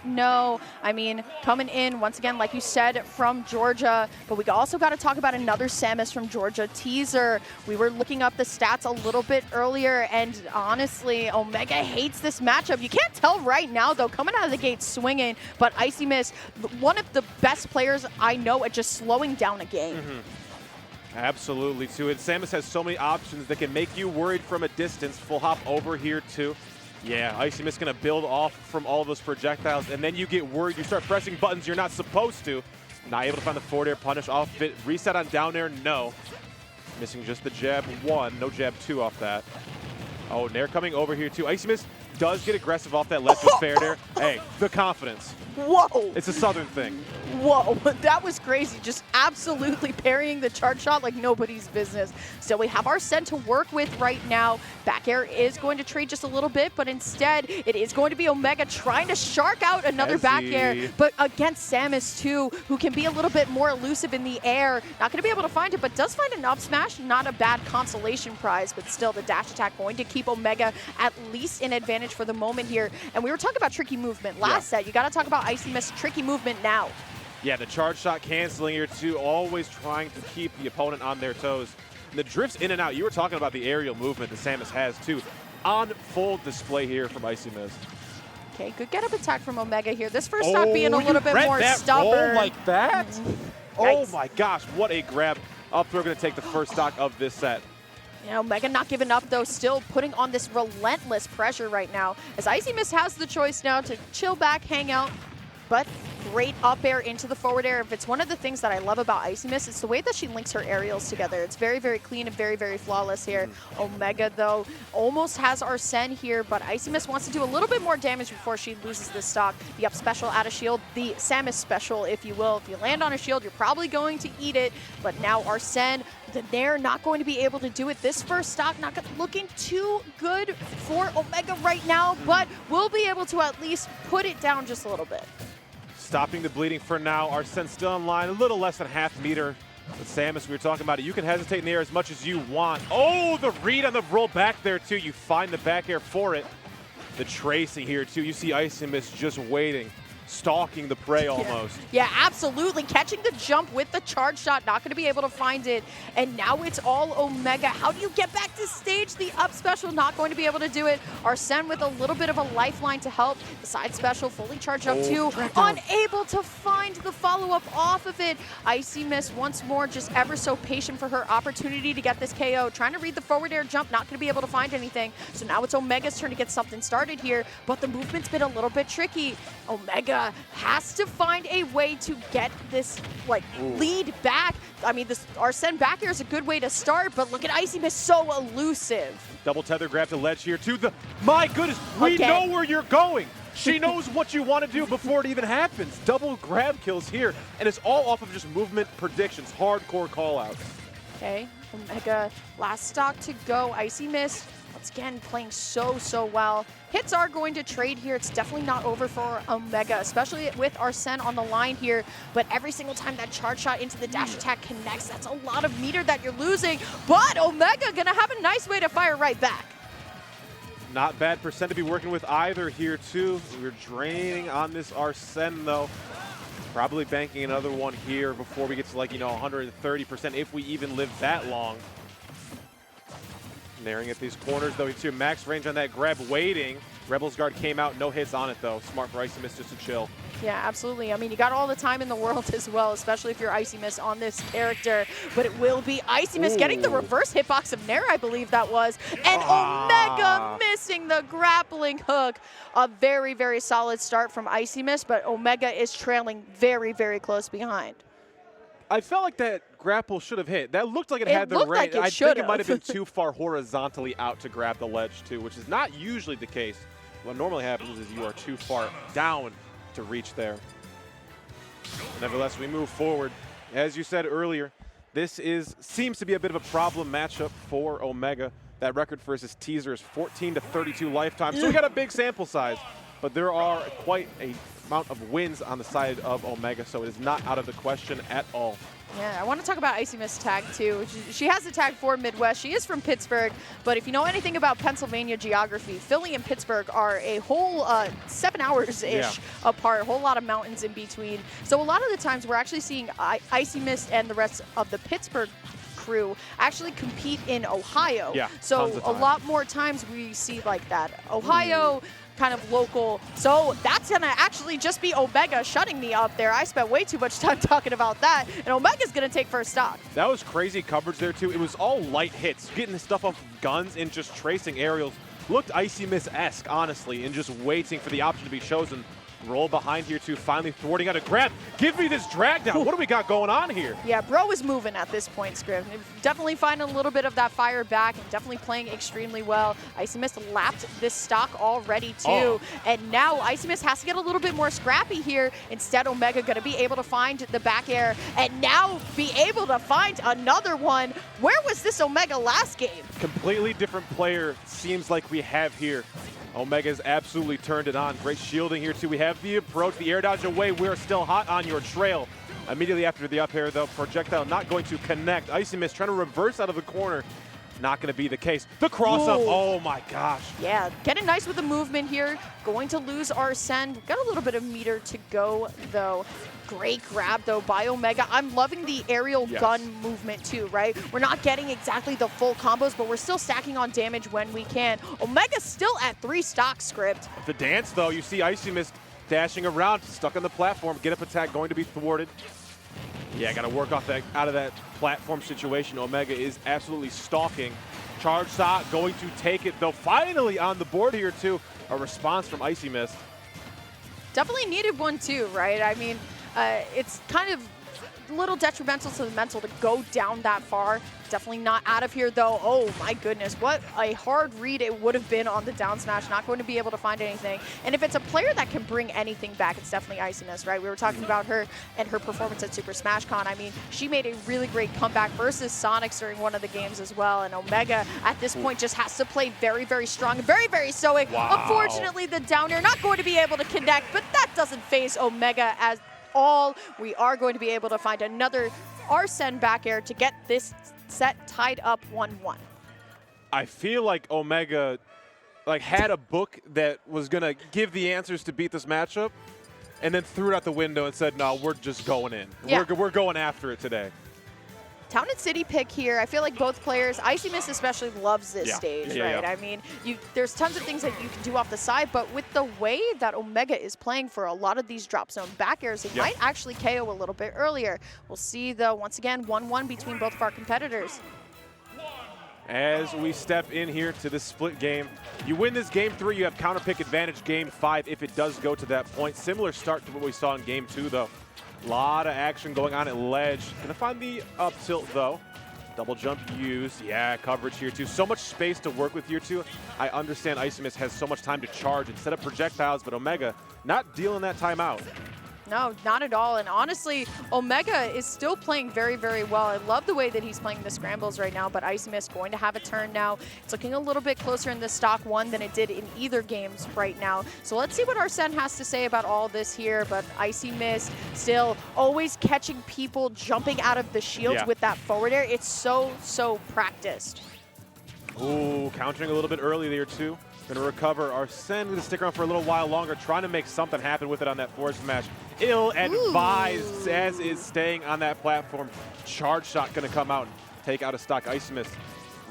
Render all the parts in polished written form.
know. I mean, coming in, once again, like you said, from Georgia, but we also got to talk about another Samus from Georgia, Teaser. We were looking up the stats a little bit earlier, and honestly, Omega hates this matchup. You can't tell right now, though, coming out of the gate swinging, but IcyMist, one of the best players I know at just slowing down a game. Absolutely, too. And Samus has so many options that can make you worried from a distance. Full hop over here, too. Yeah, IcyMist going to build off from all those projectiles, and then you get worried. You start pressing buttons you're not supposed to. Not able to find the forward air punish off it. Reset on down air, no. Missing just the jab 1, no jab 2 off that. Oh, Nair coming over here, too. IcyMist does get aggressive off that ledge with fair Nair. Hey, the confidence. Whoa. It's a Southern thing. Whoa, that was crazy. Just absolutely parrying the charge shot like nobody's business. So we have our Sen to work with right now. Back air is going to trade just a little bit, but instead it is going to be Omega trying to shark out another back air, but against Samus too, who can be a little bit more elusive in the air. Not going to be able to find it, but does find an up smash. Not a bad consolation prize, but still the dash attack going to keep Omega at least in advantage for the moment here. And we were talking about tricky movement last set. You got to talk about IcyMist tricky movement now. Yeah, the charge shot canceling here too, always trying to keep the opponent on their toes. And the drifts in and out, you were talking about the aerial movement that Samus has too, on full display here from IcyMist. Okay, good get up attack from Omega here. This first stock being a little bit more stubborn. Like that? Oh my gosh, what a grab. Up throw going to take the first stock of this set. Yeah, Omega not giving up though, still putting on this relentless pressure right now, as IcyMist has the choice now to chill back, hang out, but great up air into the forward air. If it's one of the things that I love about IcyMist, it's the way that she links her aerials together. It's very, very clean and very, very flawless here. Omega, though, almost has our Sen here, but IcyMist wants to do a little bit more damage before she loses this stock. The up special out of shield, the Samus special, if you will. If you land on a shield, you're probably going to eat it, but now our Sen, the Nair, not going to be able to do it. This first stock not looking too good for Omega right now, but we'll be able to at least put it down just a little bit. Stopping the bleeding for now. Our Sen still in line, a little less than half meter. With Samus, we were talking about it. You can hesitate in the air as much as you want. Oh, the read on the roll back there, too. You find the back air for it. The tracing here, too. You see IcyMist just waiting, stalking the prey almost. Yeah, absolutely. Catching the jump with the charge shot, not going to be able to find it. And now it's all Omega. How do you get back to stage? The up special, not going to be able to do it. Arsene with a little bit of a lifeline to help. The side special fully charged up too. Unable to find the follow-up off of it. IcyMist once more just ever so patient for her opportunity to get this KO. Trying to read the forward air jump, not going to be able to find anything. So now it's Omega's turn to get something started here, but the movement's been a little bit tricky. Omega has to find a way to get this lead back. I mean, this Arsene back air is a good way to start, but look at IcyMist, so elusive. Double tether grab to ledge here too. My goodness, we know where you're going. She knows what you want to do before it even happens. Double grab kills here, and it's all off of just movement predictions, hardcore call-outs. Okay, Omega, last stock to go. IcyMist, once again, playing so well. Hits are going to trade here. It's definitely not over for Omega, especially with Arsene on the line here. But every single time that charge shot into the dash attack connects, that's a lot of meter that you're losing. But Omega gonna have a nice way to fire right back. Not bad percent to be working with either here too. We're draining on this Arsene though. Probably banking another one here before we get to 130% if we even live that long. Naring at these corners, though, too. Max range on that grab, waiting. Rebel's Guard came out, no hits on it, though. Smart for IcyMist just to chill. Yeah, absolutely. I mean, you got all the time in the world as well, especially if you're IcyMist on this character. But it will be IcyMist getting the reverse hitbox of Nair, I believe that was. And Omega missing the grappling hook. A very, very solid start from IcyMist, but Omega is trailing very, very close behind. I felt like that grapple should have hit. That looked like it had the range. I think it might have been too far horizontally out to grab the ledge, too, which is not usually the case. What normally happens is you are too far down to reach there. Nevertheless, we move forward. As you said earlier, this seems to be a bit of a problem matchup for Omega. That record versus Teaser is 14 to 32 lifetime, so we got a big sample size. but there are quite a amount of wins on the side of Omega, so it is not out of the question at all. Yeah, I want to talk about IcyMist tag too. She has a tag for Midwest. She is from Pittsburgh, but if you know anything about Pennsylvania geography, Philly and Pittsburgh are a whole 7 hours-ish apart, a whole lot of mountains in between. So a lot of the times we're actually seeing IcyMist and the rest of the Pittsburgh crew actually compete in Ohio. Yeah, so a lot more times we see like that Ohio kind of local. So that's gonna actually just be Omega shutting me up there. I spent way too much time talking about that, and Omega's gonna take first stock. That was crazy coverage there too. It was all light hits, getting the stuff off of guns and just tracing aerials. Looked IcyMist-esque, honestly, and just waiting for the option to be chosen. Roll behind here too, finally thwarting out a grab. Give me this drag down. What do we got going on here? Yeah, bro is moving at this point, Scriv. Definitely finding a little bit of that fire back and definitely playing extremely well. IcyMist lapped this stock already too. And now IcyMist has to get a little bit more scrappy here. Instead, Omega gonna be able to find the back air and now be able to find another one. Where was this Omega last game? Completely different player seems like we have here. Omega's absolutely turned it on. Great shielding here too. We have the approach, the air dodge away. We're still hot on your trail. Immediately after the up air though, projectile not going to connect. IcyMist trying to reverse out of the corner. Not going to be the case. The cross up, oh my gosh. Yeah, getting nice with the movement here. Going to lose our send. Got a little bit of meter to go though. Great grab though by Omega. I'm loving the aerial gun movement too, right? We're not getting exactly the full combos, but we're still stacking on damage when we can. Omega's still at 3 stock script. The dance though, you see IcyMist dashing around, stuck on the platform. Get up attack going to be thwarted. Yeah, got to work off that out of that platform situation. Omega is absolutely stalking. Charge shot going to take it though. Finally on the board here too. A response from IcyMist. Definitely needed one too, right? I mean, it's kind of a little detrimental to the mental to go down that far. Definitely not out of here though. Oh my goodness, what a hard read it would have been on the down smash. Not going to be able to find anything. And if it's a player that can bring anything back, it's definitely IcyMist, right? We were talking about her and her performance at Super Smash Con. I mean, she made a really great comeback versus Sonics during one of the games as well. And Omega at this point just has to play very, very strong, very, very stoic. Wow. Unfortunately, the down air not going to be able to connect, but that doesn't phase Omega at all. We are going to be able to find another Arsene back air to get this set tied up 1-1. I feel like Omega had a book that was going to give the answers to beat this matchup and then threw it out the window and said, no, we're just going in. Yeah. We're going after it today. Town and City pick here. I feel like both players, IcyMist especially loves this stage, right? I mean, there's tons of things that you can do off the side, but with the way that Omega is playing for a lot of these drop zone back airs, it might actually KO a little bit earlier. We'll see, though, once again, 1-1 between both of our competitors. As we step in here to this split game, you win this game 3, you have counterpick advantage game 5 if it does go to that point. Similar start to what we saw in game 2, though. A lot of action going on at ledge. Gonna find the up tilt though. Double jump used. Yeah, coverage here too. So much space to work with here too. I understand IcyMist has so much time to charge and set up projectiles, but Omega not dealing that time out. No, not at all. And honestly, Omega is still playing very, very well. I love the way that he's playing the scrambles right now, but IcyMist going to have a turn now. It's looking a little bit closer in the stock 1 than it did in either games right now. So let's see what Arsene has to say about all this here, but IcyMist still always catching people jumping out of the shields with that forward air. It's so, so practiced. Ooh, countering a little bit early there too. Gonna recover. Arsene gonna stick around for a little while longer, trying to make something happen with it on that forward smash. Ill-advised, as is staying on that platform. Charge shot gonna come out and take out a stock. IcyMist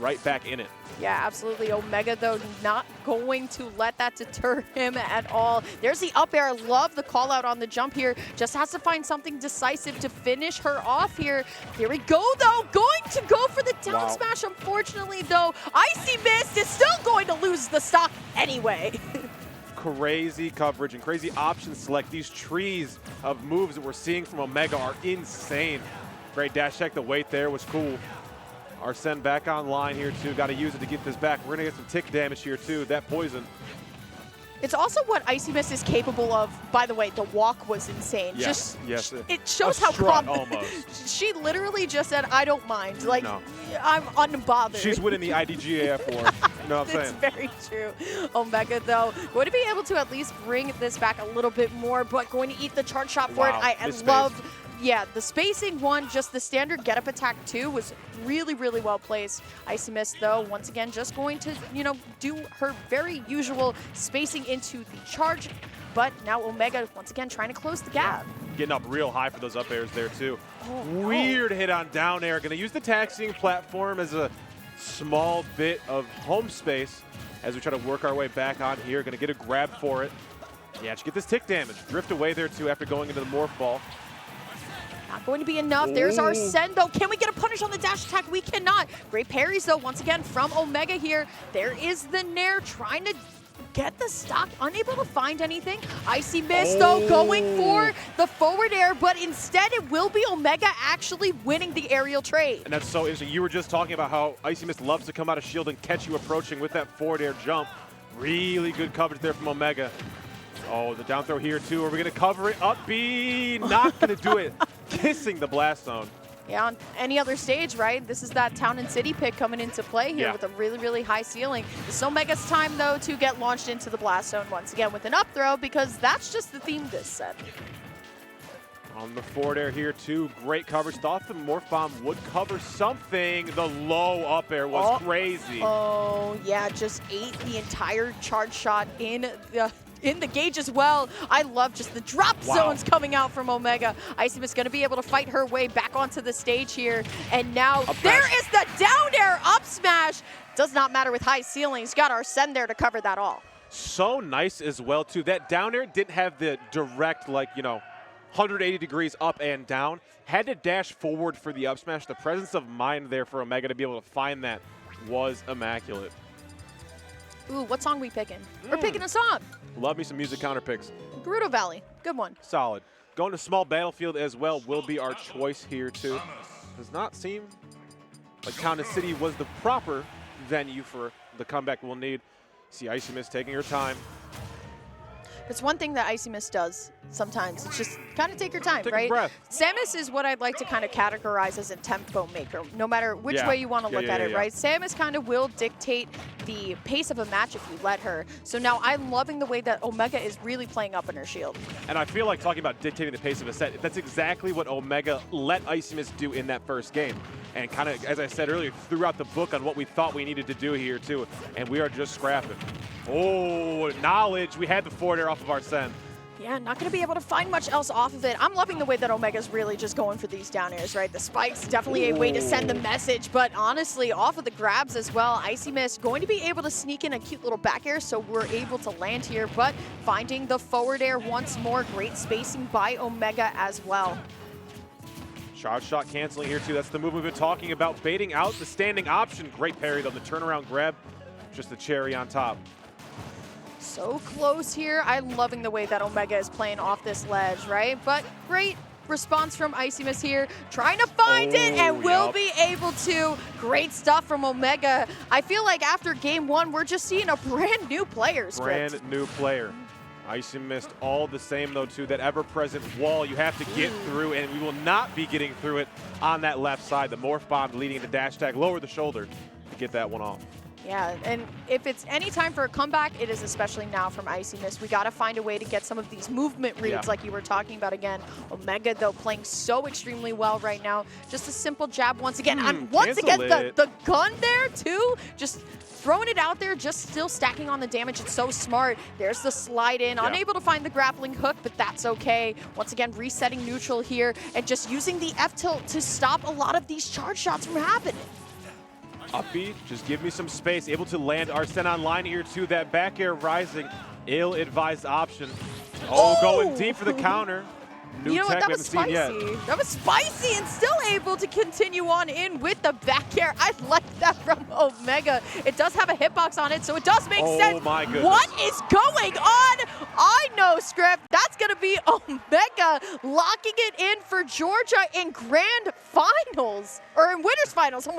right back in it. Yeah, absolutely. Omega, though, not going to let that deter him at all. There's the up air. Love the call out on the jump here. Just has to find something decisive to finish her off here. Here we go, though. Going to go for the down smash. Unfortunately, though, IcyMist is still going to lose the stock anyway. Crazy coverage and crazy option select. These trees of moves that we're seeing from Omega are insane. Great dash check. The weight there was cool. Arsene back online here too. Got to use it to get this back. We're going to get some tick damage here too. That poison. It's also what IcyMist is capable of. By the way, the walk was insane. Yes, yes. It shows how almost. She literally just said, I don't mind. Like, no. I'm unbothered. She's winning the IDGAF war. You know what I'm It's saying? very true. Omega, though, going to be able to at least bring this back a little bit more, but going to eat the charge shot for Wow, it. I this loved, yeah, the spacing one, just the standard get-up attack two was really, really well placed. IcyMist, though, once again, just going to, you know, do her very usual spacing into the charge, but now Omega, once again, trying to close the gap. Getting up real high for those up airs there, too. Oh, Weird hit on down air. Going to use the taxiing platform as a small bit of home space as we try to work our way back on here. Going to get a grab for it. Yeah, just get this tick damage. Drift away there, too, after going into the morph ball. Not going to be enough. There's our send, though. Can we get a punish on the dash attack? We cannot. Great parries, though, once again, from Omega here. There is the Nair trying to get the stock, unable to find anything. IcyMist, though, going for the forward air, but instead it will be Omega actually winning the aerial trade. And that's so interesting. You were just talking about how IcyMist loves to come out of shield and catch you approaching with that forward air jump. Really good coverage there from Omega. Oh, the down throw here, too. Are we going to cover it? Up B, not going to do it. Kissing the blast zone. Yeah, on any other stage, right? This is that town and city pick coming into play here with a really, really high ceiling. It's Omega's time, though, to get launched into the blast zone once again with an up throw, because that's just the theme this set. On the forward air here, too. Great coverage. Thought the morph bomb would cover something. The low up air was crazy. Oh, yeah, just ate the entire charge shot in the gauge as well. I love just the drop zones coming out from Omega. IcyMist going to be able to fight her way back onto the stage here. And now there is the down air up smash. Does not matter with high ceilings. Got our send there to cover that all. So nice as well, too. That down air didn't have the direct, like, you know, 180 degrees up and down. Had to dash forward for the up smash. The presence of mind there for Omega to be able to find that was immaculate. Ooh, what song we picking? We're picking a song. Love me some music counter picks. Gerudo Valley. Good one. Solid. Going to small battlefield as well will be our choice here, too. Does not seem like County City was the proper venue for the comeback we'll need. See IcyMist taking her time. It's one thing that IcyMist does sometimes. It's just kind of take your time, Take right? a breath. Samus is what I'd like to kind of categorize as a tempo maker, no matter which way you want to look at it, right? Samus kind of will dictate the pace of a match if you let her. So now I'm loving the way that Omega is really playing up in her shield. And I feel like talking about dictating the pace of a set, that's exactly what Omega let IcyMist do in that first game. And kind of, as I said earlier, threw out the book on what we thought we needed to do here, too. And we are just scrapping. Oh, knowledge. We had the forward air off of our send. Yeah, not going to be able to find much else off of it. I'm loving the way that Omega's really just going for these down airs, right? The spikes, definitely a way to send the message, but honestly, off of the grabs as well, IcyMist going to be able to sneak in a cute little back air, so we're able to land here, but finding the forward air once more. Great spacing by Omega as well. Charge shot canceling here, too. That's the move we've been talking about. Baiting out the standing option. Great parry, though. The turnaround grab, just the cherry on top. So close here. I'm loving the way that Omega is playing off this ledge, right? But great response from IcyMist here. Trying to find it and will be able to. Great stuff from Omega. I feel like after game one, we're just seeing a brand new player. Brand new player. IcyMist all the same, though, too. That ever-present wall you have to get through, and we will not be getting through it on that left side. The morph bomb leading the dash tag, lower the shoulder to get that one off. Yeah, and if it's any time for a comeback, it is especially now from IcyMist. We got to find a way to get some of these movement reads like you were talking about again. Omega, though, playing so extremely well right now. Just a simple jab once again. And once again, the gun there, too. Just throwing it out there, just still stacking on the damage. It's so smart. There's the slide in. Unable to find the grappling hook, but that's okay. Once again, resetting neutral here and just using the F-tilt to stop a lot of these charge shots from happening. Upbeat, just give me some space. Able to land Arsene online here, too. That back air rising, ill-advised option. Oh, going deep for the counter. New You know what, tech that was spicy. That was spicy and still able to continue on in with the back air. I like that from Omega. It does have a hitbox on it, so it does make sense. Oh my goodness. What is going on? I know, Script. That's going to be Omega locking it in for Georgia in grand finals, or in winners finals.